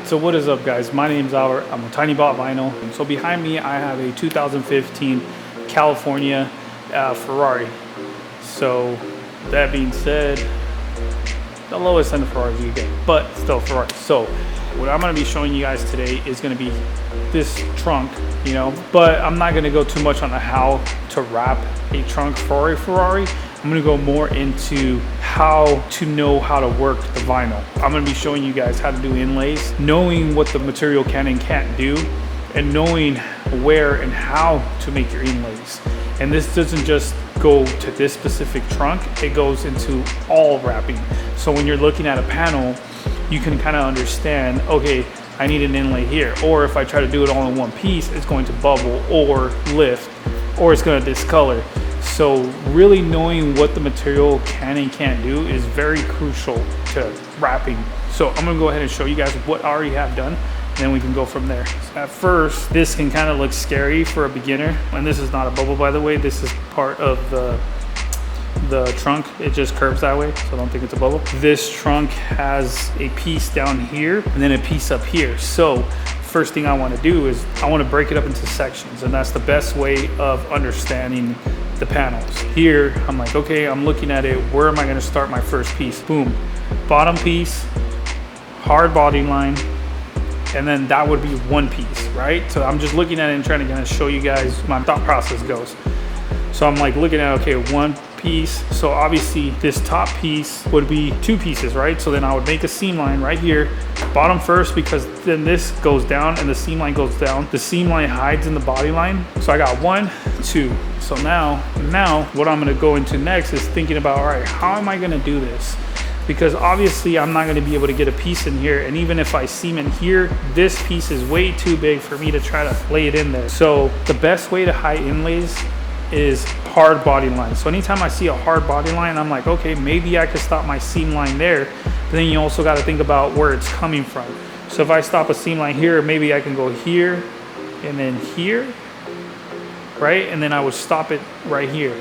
So what is up, guys? My name's Albert. I'm a Tiny Bot Vinyl. And so behind me I have a 2015 California Ferrari. So that being said, the lowest end of Ferraris you get, but still Ferrari. So what I'm going to be showing you guys today is going to be this trunk, you know, but I'm not going to go too much on how to wrap a trunk for a Ferrari. I'm going to go more into how to know how to work the vinyl. I'm going to be showing you guys how to do inlays, knowing what the material can and can't do, and knowing where and how to make your inlays. And this doesn't just go to this specific trunk, it goes into all wrapping. So when you're looking at a panel, you can kind of understand, okay, I need an inlay here, or if I try to do it all in one piece, it's going to bubble or lift, or it's going to discolor. So really knowing what the material can and can't do is very crucial to wrapping. So I'm gonna go ahead and show you guys what I already have done, and then we can go from there. So at first, this can kind of look scary for a beginner, and this is not a bubble, by the way. This is part of the trunk. It just curves that way, so I don't think it's a bubble. This trunk has a piece down here and then a piece up here. So first thing I want to do is I want to break it up into sections, and that's the best way of understanding the panels. Here I'm like, okay, I'm looking at it, where am I going to start my first piece? Boom, bottom piece, hard body line, and then that would be one piece, right? So I'm just looking at it and trying to kind of show you guys my thought process goes. So I'm like looking at, okay, one piece. So obviously this top piece would be two pieces, right? So then I would make a seam line right here, bottom first, because then this goes down and the seam line goes down. The seam line hides in the body line. So I got 1, 2. So now what I'm gonna go into next is thinking about, all right, how am I gonna do this? Because obviously I'm not gonna be able to get a piece in here. And even if I seam in here, this piece is way too big for me to try to lay it in there. So the best way to hide inlays is hard body line. So anytime I see a hard body line, I'm like, okay, maybe I could stop my seam line there. But then you also got to think about where it's coming from. So if I stop a seam line here, maybe I can go here and then here, right? And then I would stop it right here.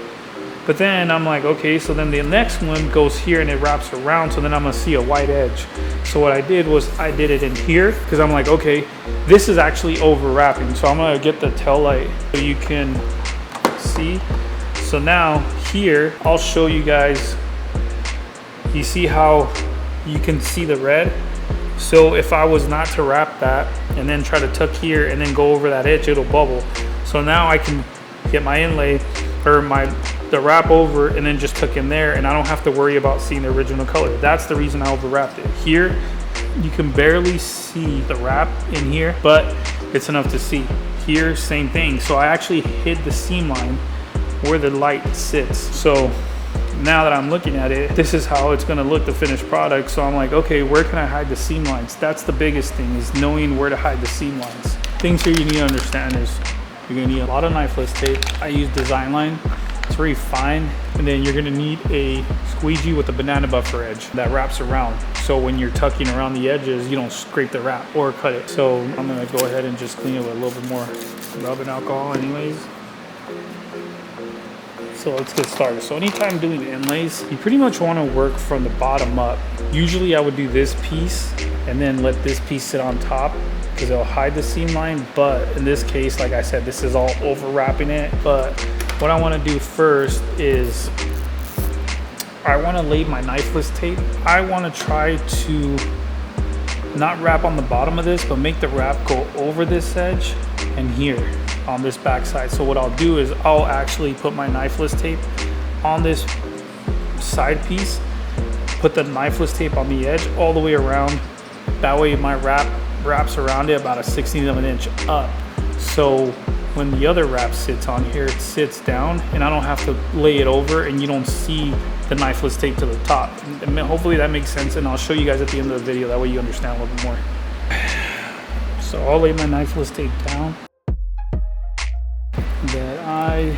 But then I'm like, okay, so then the next one goes here and it wraps around. So then I'm gonna see a white edge. So what I did was I did it in here, because I'm like, okay, this is actually over wrapping. So I'm gonna get the tail light so you can see. So now here, I'll show you guys, you see how you can see the red? So if I was not to wrap that and then try to tuck here and then go over that edge, it'll bubble. So now I can get my inlay or the wrap over and then just tuck in there, and I don't have to worry about seeing the original color. That's the reason I over wrapped it. Here, you can barely see the wrap in here, but it's enough to see. Here, same thing. So I actually hid the seam line where the light sits. So now that I'm looking at it, this is how it's gonna look, the finished product. So I'm like, okay, where can I hide the seam lines? That's the biggest thing, is knowing where to hide the seam lines. Things here you need to understand is you're gonna need a lot of knifeless tape. I use design line. It's very fine. And then you're gonna need a squeegee with a banana buffer edge that wraps around. So when you're tucking around the edges, you don't scrape the wrap or cut it. So I'm gonna go ahead and just clean it with a little bit more rubbing alcohol anyways. So let's get started. So anytime doing inlays, you pretty much wanna work from the bottom up. Usually I would do this piece and then let this piece sit on top, because it'll hide the seam line. But in this case, like I said, this is all over wrapping it. But what I want to do first is I want to lay my knifeless tape. I want to try to not wrap on the bottom of this, but make the wrap go over this edge and here on this back side. So what I'll do is I'll actually put my knifeless tape on this side piece, put the knifeless tape on the edge all the way around. That way my wrap wraps around it about a 1/16 of an inch up. So when the other wrap sits on here, it sits down and I don't have to lay it over, and you don't see the knifeless tape to the top. And hopefully that makes sense, and I'll show you guys at the end of the video, that way you understand a little bit more. So I'll lay my knifeless tape down. Then I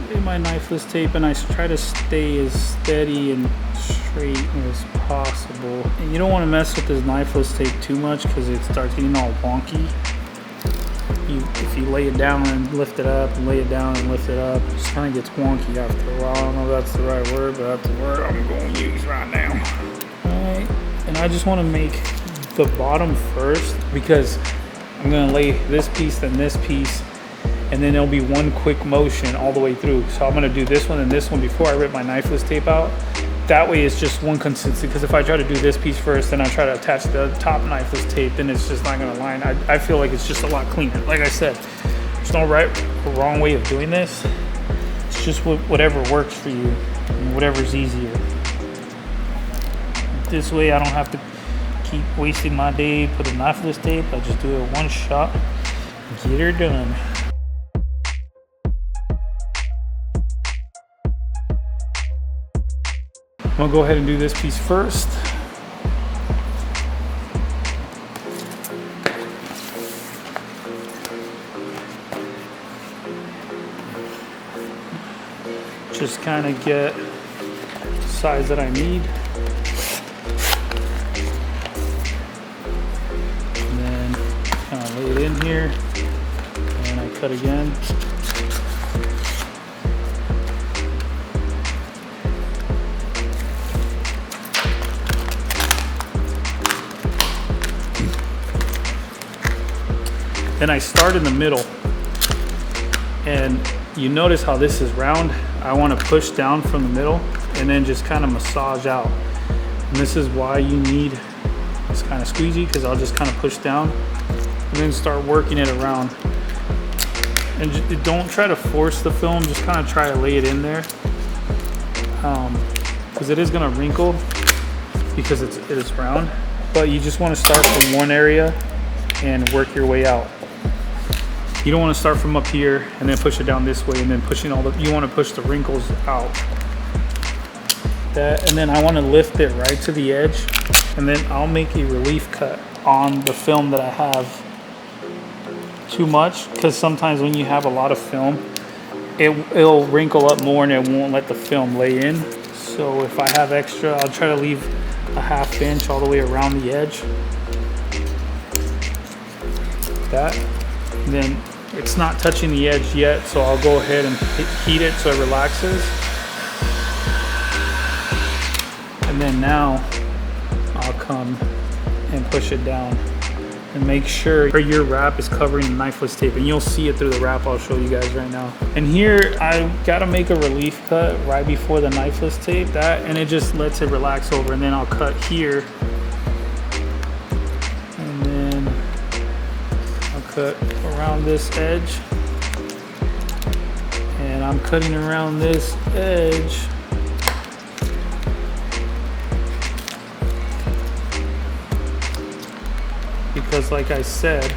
lay my knifeless tape and I try to stay as steady and straight as possible. And you don't want to mess with this knifeless tape too much, because it starts getting all wonky. If you lay it down and lift it up and lay it down and lift it up, it just kind of gets wonky after a while. I don't know if that's the right word, but that's the word I'm going to use right now. All right, and I just want to make the bottom first because I'm gonna lay this piece, then this piece, and then there'll be one quick motion all the way through. So I'm gonna do this one and this one before I rip my knifeless tape out. That way it's just one consistency, because if I try to do this piece first, then I try to attach the top knifeless tape, then it's just not gonna line. I feel like it's just a lot cleaner. Like I said, there's no right or wrong way of doing this. It's just whatever works for you and whatever's easier. This way I don't have to keep wasting my day putting knifeless tape. I just do it one shot, get her done. I'm gonna go ahead and do this piece first. Just kind of get the size that I need. And then kind of lay it in here. And I cut again. Then I start in the middle, and you notice how this is round. I want to push down from the middle and then just kind of massage out. And this is why you need this kind of squeegee, because I'll just kind of push down and then start working it around. And don't try to force the film, just kind of try to lay it in there, because it is going to wrinkle because it is round. But you just want to start from one area and work your way out. You don't want to start from up here and then push it down this way and then pushing you want to push the wrinkles out. And then I want to lift it right to the edge, and then I'll make a relief cut on the film that I have too much, because sometimes when you have a lot of film, it'll wrinkle up more and it won't let the film lay in. So if I have extra, I'll try to leave a 1/2 inch all the way around the edge. That. And then it's not touching the edge yet, so I'll go ahead and heat it so it relaxes. And then now I'll come and push it down and make sure your wrap is covering the knifeless tape, and you'll see it through the wrap. I'll show you guys right now. And here I gotta make a relief cut right before the knifeless tape, and it just lets it relax over, and then I'll cut here. Cut around this edge, and I'm cutting around this edge because, like I said,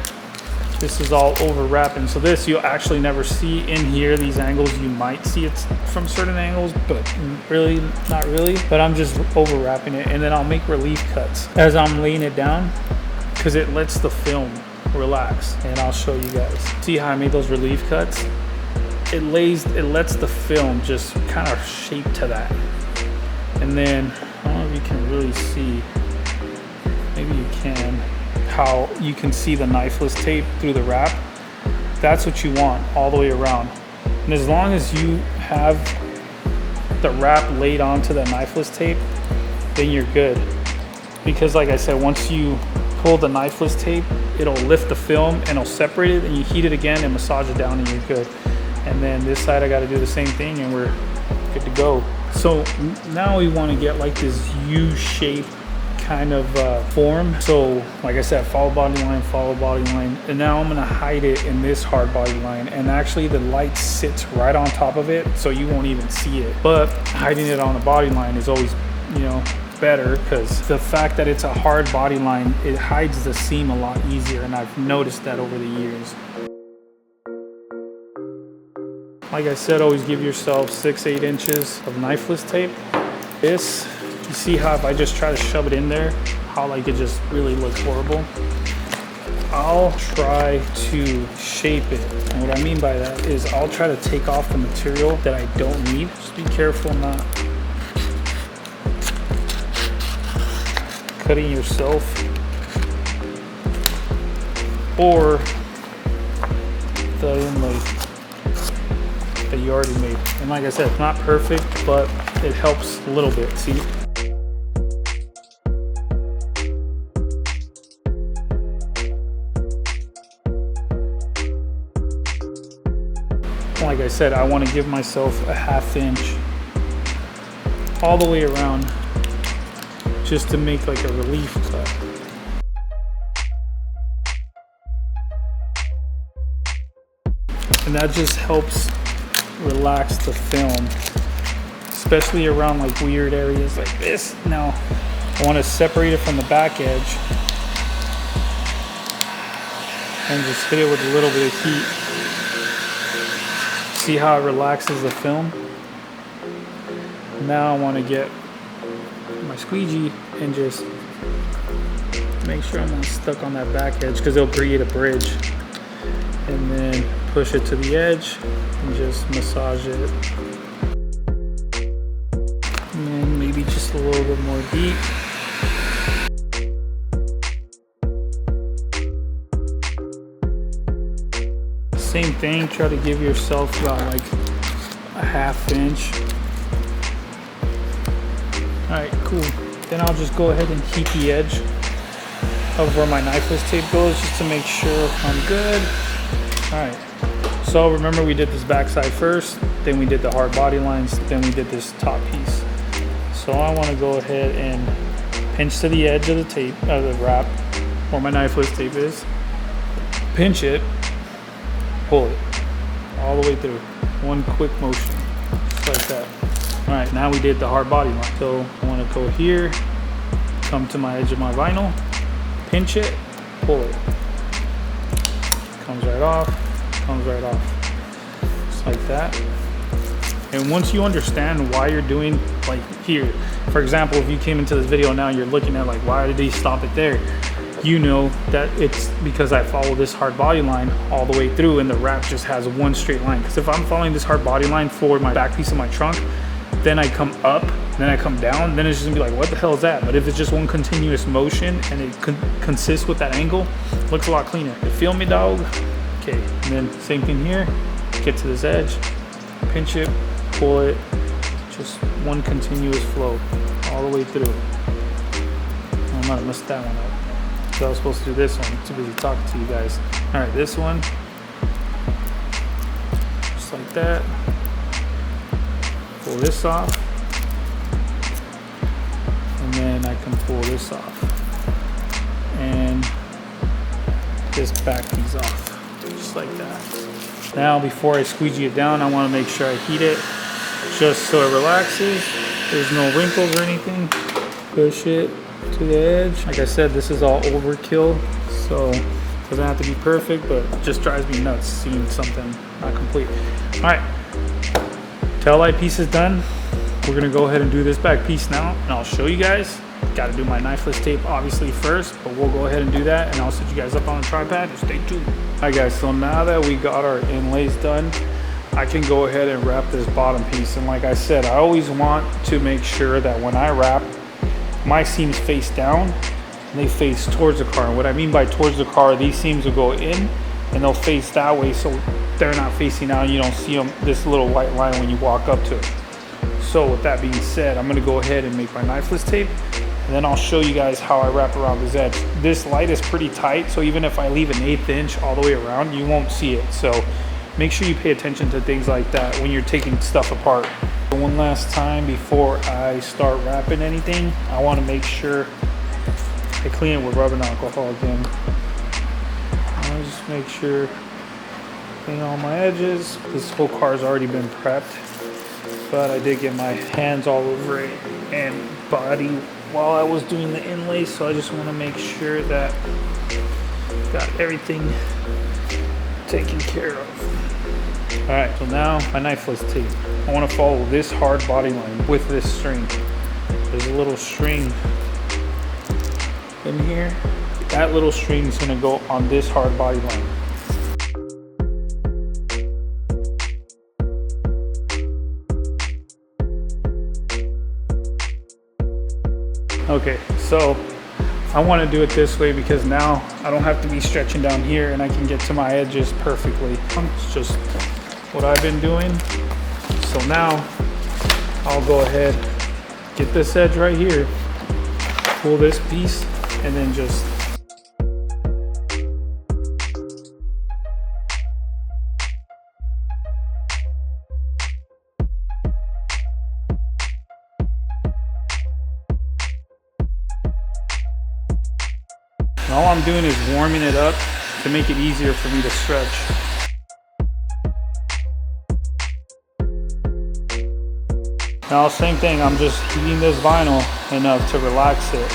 this is all over wrapping. So this you'll actually never see in here. These angles you might see it from certain angles, but really not really. But I'm just over wrapping it, and then I'll make relief cuts as I'm laying it down, because it lets the film relax. And I'll show you guys. See how I made those relief cuts? It lets the film just kind of shape to that. And then I don't know if you can really see, maybe you can, how you can see the knifeless tape through the wrap. That's what you want all the way around. And as long as you have the wrap laid onto the knifeless tape, then you're good. Because like I said, once you pull the knifeless tape, it'll lift the film and it'll separate it, and you heat it again and massage it down and you're good. And then this side I got to do the same thing and we're good to go. So now we want to get like this U-shape kind of form. So like I said, follow body line, and now I'm going to hide it in this hard body line, and actually the light sits right on top of it so you won't even see it. But hiding it on the body line is always, you know, better, because the fact that it's a hard body line, it hides the seam a lot easier, and I've noticed that over the years. Like I said, always give yourself 6-8 inches of knifeless tape. This, you see how if I just try to shove it in there, how like it just really looks horrible. I'll try to shape it, and what I mean by that is I'll try to take off the material that I don't need. Just be careful not cutting yourself or the inlay that you already made. And like I said, it's not perfect, but it helps a little bit, see? like I said, I want to give myself a 1/2 inch all the way around, just to make like a relief cut. And that just helps relax the film, especially around like weird areas like this. Now I want to separate it from the back edge and just hit it with a little bit of heat. See how it relaxes the film? Now I want to get my squeegee and just make sure I'm not stuck on that back edge, because it'll create a bridge. And then push it to the edge and just massage it. And then maybe just a little bit more deep. Same thing, try to give yourself about like a 1/2 inch. Alright, cool. Then I'll just go ahead and heat the edge of where my knifeless tape goes, just to make sure I'm good. Alright, so remember we did this backside first, then we did the hard body lines, then we did this top piece. So I want to go ahead and pinch to the edge of the tape, the wrap, where my knifeless tape is. Pinch it, pull it all the way through. One quick motion, just like that. Alright, now we did the hard body line. So I want to go here, come to my edge of my vinyl, pinch it, pull it. Comes right off, comes right off. Just like that. And once you understand why you're doing, like here, for example, if you came into this video now, you're looking at like, why did he stop it there? You know that it's because I follow this hard body line all the way through, and the wrap just has one straight line. Because if I'm following this hard body line for my back piece of my trunk, then I come up, then I come down, then it's just gonna be like, what the hell is that? But if it's just one continuous motion and it consists with that angle, it looks a lot cleaner. You feel me, dog? Okay, and then same thing here. Get to this edge, pinch it, pull it, just one continuous flow all the way through. Oh, I might have messed that one up. So I was supposed to do this one. I'm too busy talking to you guys. All right, this one, just like that. Pull this off, and then I can pull this off, and this back piece off, just like that. Now, before I squeegee it down, I want to make sure I heat it, just so it relaxes. There's no wrinkles or anything. Push it to the edge. Like I said, this is all overkill, so it doesn't have to be perfect, but it just drives me nuts seeing something not complete. All right. Tail light piece is done. We're gonna go ahead and do this back piece now, and I'll show you guys. Got to do my knifeless tape obviously first, but we'll go ahead and do that, and I'll set you guys up on the tripod. Just stay tuned. All right, guys. So now that we got our inlays done, I can go ahead and wrap this bottom piece. And like I said, I always want to make sure that when I wrap, my seams face down and they face towards the car. And what I mean by towards the car, these seams will go in and they'll face that way, so they're not facing out. You don't see them, this little white line when you walk up to it. So with that being said, I'm gonna go ahead and make my knifeless tape, and then I'll show you guys how I wrap around this edge. This light is pretty tight, so even if I leave an 1/8 inch all the way around, you won't see it. So make sure you pay attention to things like that when you're taking stuff apart. One last time before I start wrapping anything, I want to make sure I clean it with rubbing alcohol again. I'll just make sure clean all my edges. This whole car's already been prepped, but I did get my hands all over it and body while I was doing the inlay, so I just want to make sure that got everything taken care of. All right, so now my knifeless tape. I want to follow this hard body line with this string. There's a little string in here. That little string is going to go on this hard body line. Okay, so I want to do it this way because now I don't have to be stretching down here and I can get to my edges perfectly. It's just what I've been doing. So now I'll go ahead, get this edge right here, pull this piece, and then just all I'm doing is warming it up to make it easier for me to stretch. Now, same thing, I'm just heating this vinyl enough to relax it.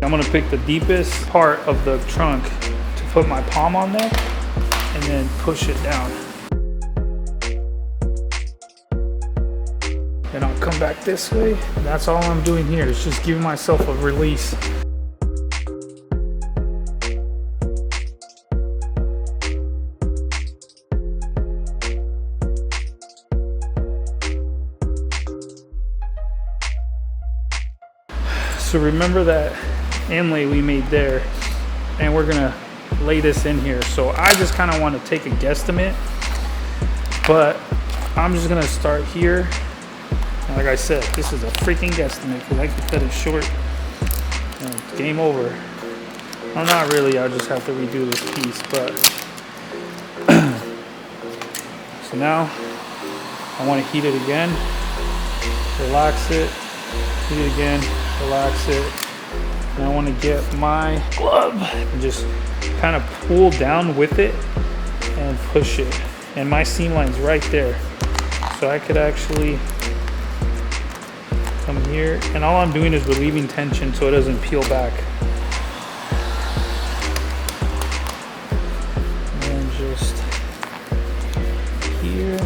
I'm gonna pick the deepest part of the trunk to put my palm on there and then push it down. Then I'll come back this way. And that's all I'm doing here, is just giving myself a release. So remember that inlay we made there, and we're gonna lay this in here. So I just kind of want to take a guesstimate, but I'm just gonna start here. Like I said, this is a freaking guesstimate because I can cut it short and it's game over. Well, not really, I'll just have to redo this piece, but so now I want to heat it again, relax it, heat it again, relax it. And I want to get my glove and just kind of pull down with it and push it. And my seam line's right there. So I could actually come here, and all I'm doing is relieving tension so it doesn't peel back. And then just here.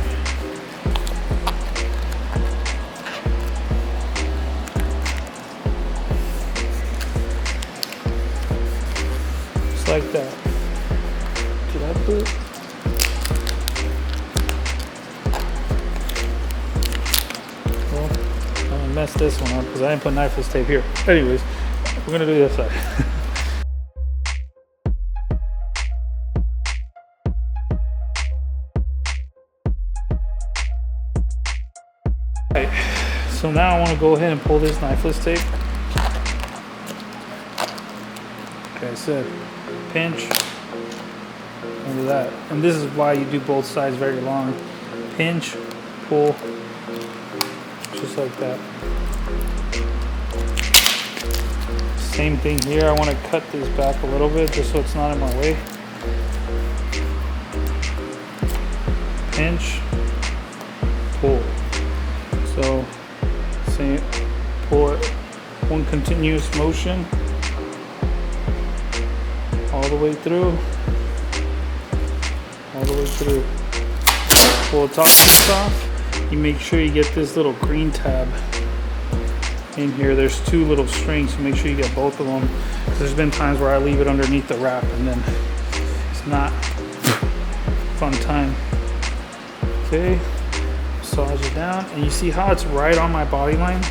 Like that. Did I put it? Well, I'm gonna mess this one up because I didn't put knifeless tape here. Anyways, we're gonna do this side. Alright, so now I want to go ahead and pull this knifeless tape. Like I said, pinch under that, and this is why you do both sides very long. Pinch, pull, just like that. Same thing here. I want to cut this back a little bit just so it's not in my way. Pinch, pull. So same, pull it, one continuous motion all the way through, all the way through. Pull the top piece off. You make sure you get this little green tab in here. There's two little strings, so make sure you get both of them. There's been times where I leave it underneath the wrap and then it's not fun time. Okay, massage it down, and you see how it's right on my body line?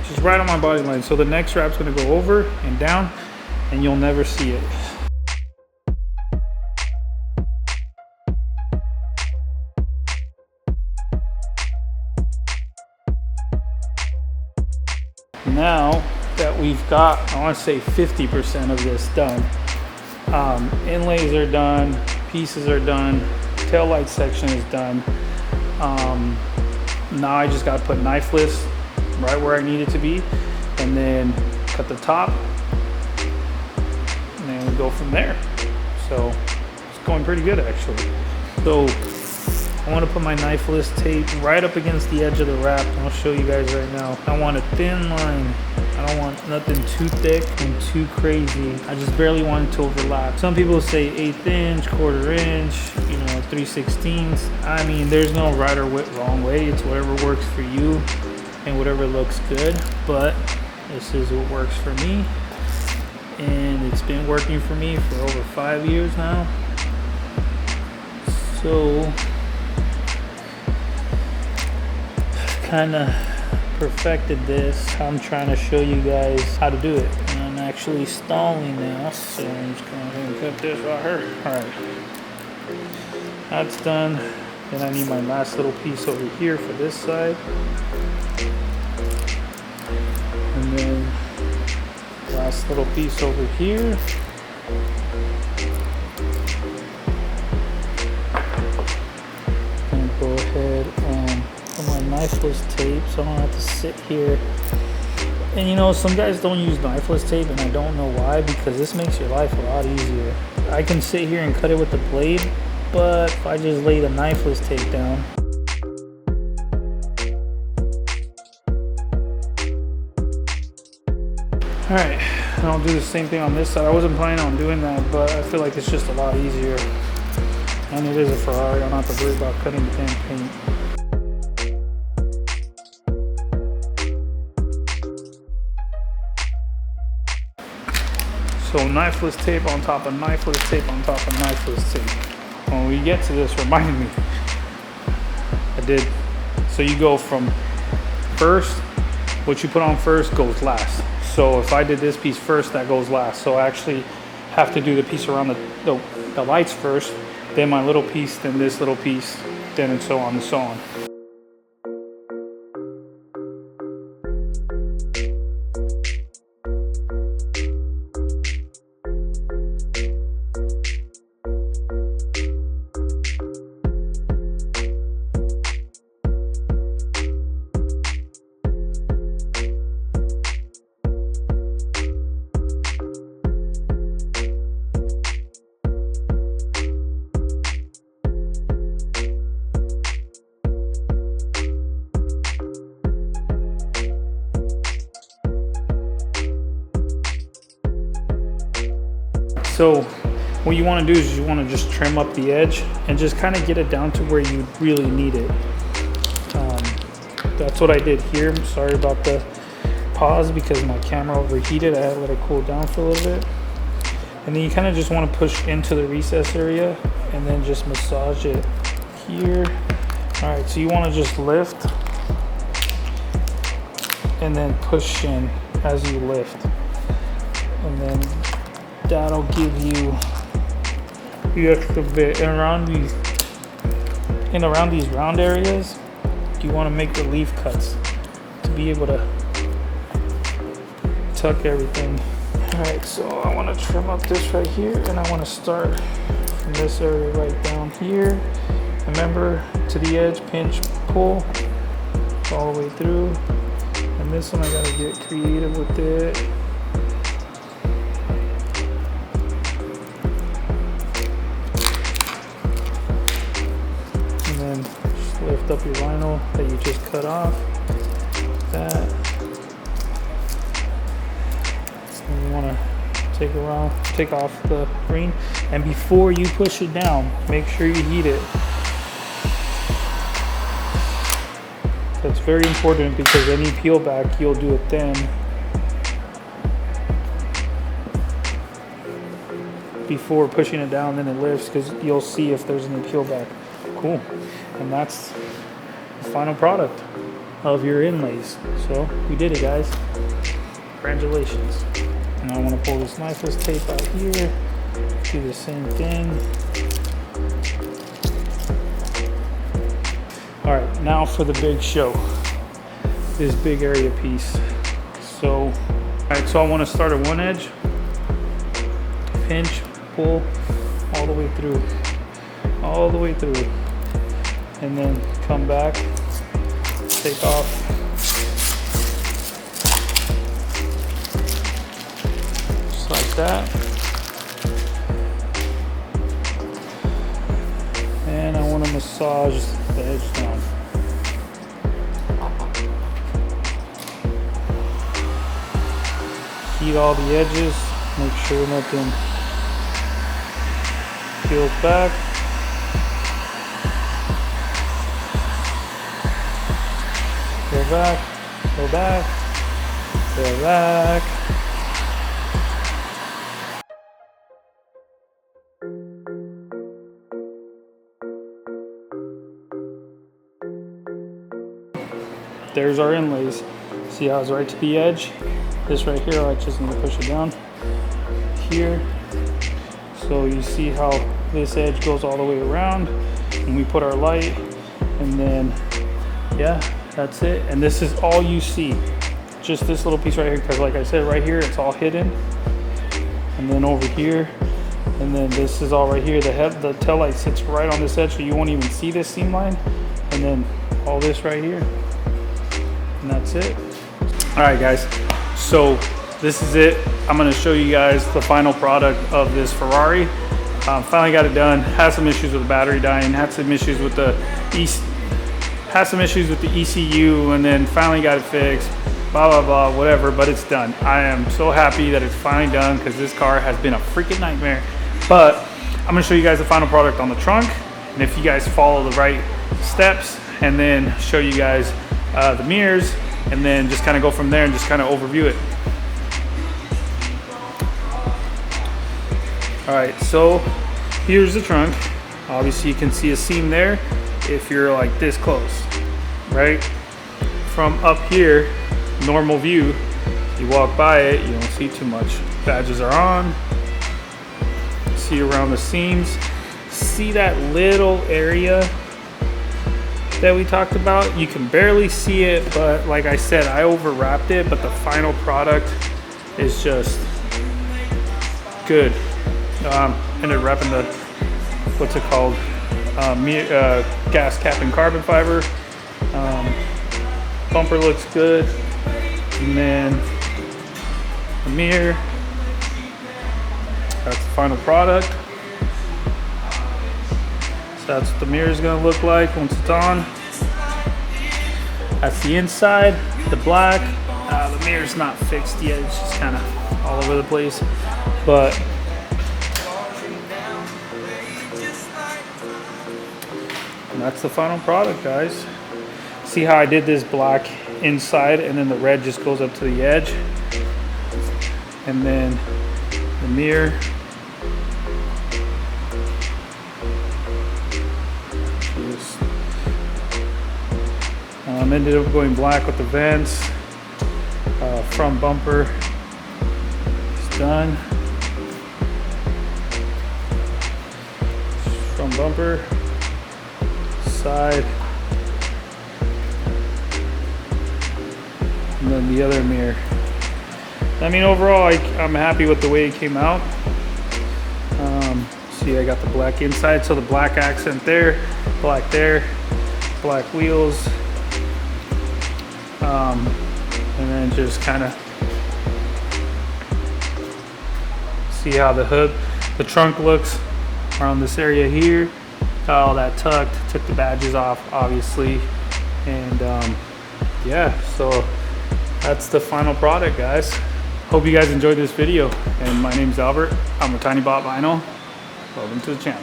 Just right on my body line. So the next wrap's gonna go over and down, and you'll never see it. Now that we've got, I want to say 50% of this done, inlays are done, pieces are done, tail light section is done. Now I just got to put knifeless right where I need it to be, and then cut the top, and then we go from there. So it's going pretty good actually. So I want to put my knifeless tape right up against the edge of the wrap, and I'll show you guys right now. I want a thin line. I don't want nothing too thick and too crazy. I just barely want it to overlap. Some people say 1/8 inch, 1/4 inch, you know, 3/16. I mean, there's no right or wrong way. It's whatever works for you and whatever looks good. But this is what works for me, and it's been working for me for over 5 years now. So kind of perfected this. I'm trying to show you guys how to do it, and I'm actually stalling now, so I'm just gonna cut this right here. All right, that's done. Then I need my last little piece over here for this side, and then last little piece over here. And go ahead and put my knifeless tape so I don't have to sit here. And you know, some guys don't use knifeless tape, and I don't know why, because this makes your life a lot easier. I can sit here and cut it with the blade, but if I just lay the knifeless tape down, alright, and I'll do the same thing on this side. I wasn't planning on doing that, but I feel like it's just a lot easier. And it is a Ferrari, I don't have to worry about cutting the damn paint. So knifeless tape on top of knifeless tape on top of knifeless tape. When we get to this, remind me. I did. So you go from first, what you put on first goes last. So if I did this piece first, that goes last. So I actually have to do the piece around the lights first, then my little piece, then this little piece, then and so on and so on. So what you want to do is you want to just trim up the edge and just kind of get it down to where you really need it. That's what I did here. I'm sorry about the pause because my camera overheated. I had to let it cool down for a little bit. And then you kind of just want to push into the recess area and then just massage it here. All right, so you want to just lift and then push in as you lift. And then that'll give you the extra bit. And around these round areas, you want to make relief cuts to be able to tuck everything. All right, so I want to trim up this right here, and I want to start from this area right down here. Remember, to the edge, pinch, pull all the way through. And this one I gotta get creative with it. Lift up your vinyl that you just cut off. That. And you want to take off the green. And before you push it down, make sure you heat it. That's very important because any peel back, you'll do it then. Before pushing it down, then it lifts, because you'll see if there's any peel back. Cool. And that's the final product of your inlays. So we did it, guys. Congratulations. And I want to pull this knifeless tape out here. Do the same thing. All right, now for the big show. This big area piece. So, all right, so I want to start at one edge, pinch, pull all the way through, and then come back, take off, just like that. And I want to massage the edge down. Heat all the edges, make sure nothing peels back. Go back, go back, go back. There's our inlays. See how it's right to the edge? This right here, I just need to push it down here. So you see how this edge goes all the way around, and we put our light, and then, yeah, that's it. And this is all you see, just this little piece right here, because like I said, right here, it's all hidden. And then over here, and then this is all right here. The tail light sits right on this edge, so you won't even see this seam line. And then all this right here. And that's it. All right, guys. So this is it. I'm gonna show you guys the final product of this Ferrari. Finally got it done. Had some issues with the battery dying. Had some issues with the ECU, and then finally got it fixed. Blah blah blah, whatever. But it's done. I am so happy that it's finally done because this car has been a freaking nightmare. But I'm gonna show you guys the final product on the trunk, and if you guys follow the right steps, and then show you guys the mirrors, and then just kind of go from there and just kind of overview it. All right, so here's the trunk. Obviously you can see a seam there if you're like this close, right? From up here, normal view, you walk by it, you don't see too much. Badges are on. See around the seams. See that little area that we talked about? You can barely see it, but like I said, I overwrapped it, but the final product is just good. Ended up wrapping the, what's it called? Gas cap and carbon fiber. Bumper looks good. And then the mirror. That's the final product. So that's what the mirror is going to look like once it's on. That's the inside, the black. The mirror's not fixed yet, it's just kind of all over the place. But that's the final product, guys. See how I did this black inside and then the red just goes up to the edge. And then the mirror. Ended up going black with the vents. Front bumper is done. Front bumper, side, and then the other mirror. I mean, overall, I'm happy with the way it came out. See, I got the black inside, so the black accent there, black wheels. And then just kind of see how the trunk looks around this area here. Got all that tucked, took the badges off, obviously. And yeah, so that's the final product, guys. Hope you guys enjoyed this video. And my name's Albert. I'm a Tiny Bot Vinyl. Welcome to the channel.